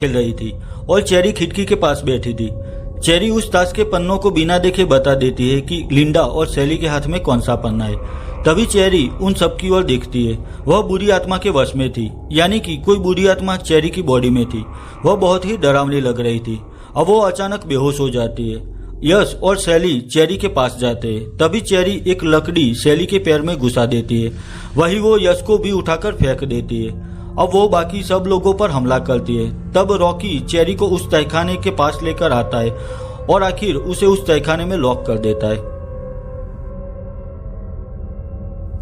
खेल रही थी और चेरी खिड़की के पास बैठी थी। चेरी उस ताश के पन्नों को बिना देखे बता देती है कि लिंडा और सैली के हाथ में कौन सा पन्ना है। तभी चेरी उन सब की ओर देखती है। वह बुरी आत्मा के वश में थी, यानी कि कोई बुरी आत्मा चेरी की बॉडी में थी। वह बहुत ही डरावनी लग रही थी। अब वो अचानक बेहोश हो जाती है। यश और सैली चेरी के पास जाते हैं। तभी चेरी एक लकड़ी सैली के पैर में घुसा देती है। वही वो यश को भी उठाकर फेंक देती है। अब वो बाकी सब लोगों पर हमला करती है। तब रॉकी चेरी को उस तहखाने के पास लेकर आता है और आखिर उसे उस तहखाने में लॉक कर देता है।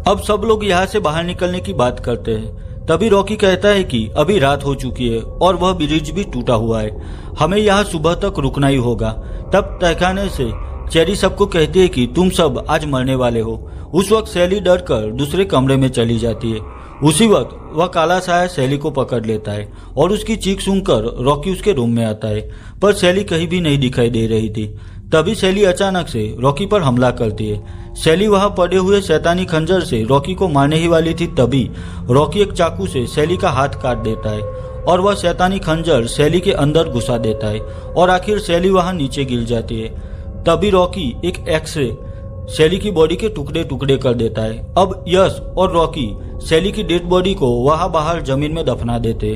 अब सब लोग यहाँ से बाहर निकलने की बात करते हैं। तभी रॉकी कहता है कि अभी रात हो चुकी है और वह ब्रिज भी टूटा हुआ है, हमें यहाँ सुबह तक रुकना ही होगा। तब तहखाने से चेरी सबको कहती है कि तुम सब आज मरने वाले हो। उस वक्त सैली डर कर दूसरे कमरे में चली जाती है। उसी वक्त वह काला साया सैली को पकड़ लेता है और उसकी चीख सुनकर रॉकी उसके रूम में आता है, पर सैली कहीं भी नहीं दिखाई दे रही थी। तभी सैली अचानक से रॉकी पर हमला करती है। सैली वहां पड़े हुए शैतानी खंजर से रॉकी को मारने ही वाली थी, तभी रॉकी एक चाकू से सैली का हाथ काट देता है और वह शैतानी खंजर सैली के अंदर घुसा देता है और आखिर सैली वहां नीचे गिर जाती है। तभी रॉकी एक एक्स-रे सैली की बॉडी के टुकड़े टुकड़े कर देता है। अब यश और रॉकी सैली की डेड बॉडी को वहां बाहर जमीन में दफना देते।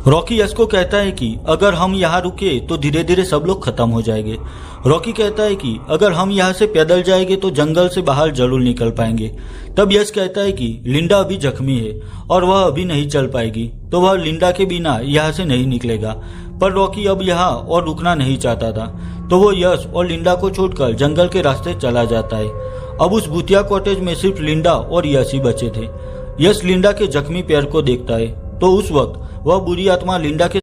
रॉकी यश को कहता है कि अगर हम यहाँ रुके तो धीरे धीरे सब लोग खत्म हो जाएंगे। रॉकी कहता है कि अगर हम यहाँ से पैदल जाएंगे तो जंगल से बाहर जरूर निकल पाएंगे। तब यश कहता है कि लिंडा अभी जख्मी है और वह अभी नहीं चल पाएगी, तो वह लिंडा के बिना यहाँ से नहीं निकलेगा। पर रॉकी अब यहाँ और रुकना नहीं चाहता था, तो वो यश और लिंडा को छोड़कर जंगल के रास्ते चला जाता है। अब उस भूतिया कॉटेज में सिर्फ लिंडा और यश ही बचे थे। यश लिंडा के जख्मी पैर को देखता है, तो उस वक्त वह बुरी आत्मा लिंडा के